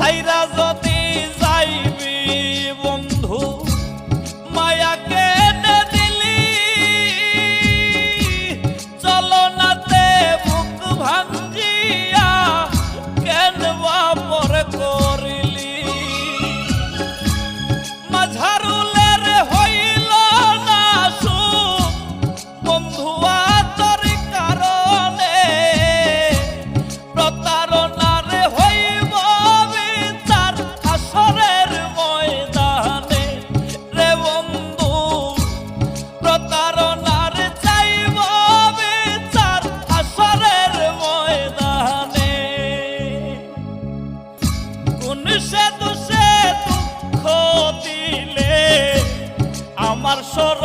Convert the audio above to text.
ছাইরা যদি যাইবি বন্ধু মায়া কেনে দিলি চলো নাতে বুক ভাঞ্জিয়া কেন বাপর করিলি মাঝারুলের হইল না সুখ বন্ধুয়া তোর কারণে প্রতারণার হইব বিচার আসরের ময়দানে রে বন্ধু প্রতারণার চাইব বিচার আসরের ময়দানে কোন সে দোষে দুঃখ দিলে আমার সর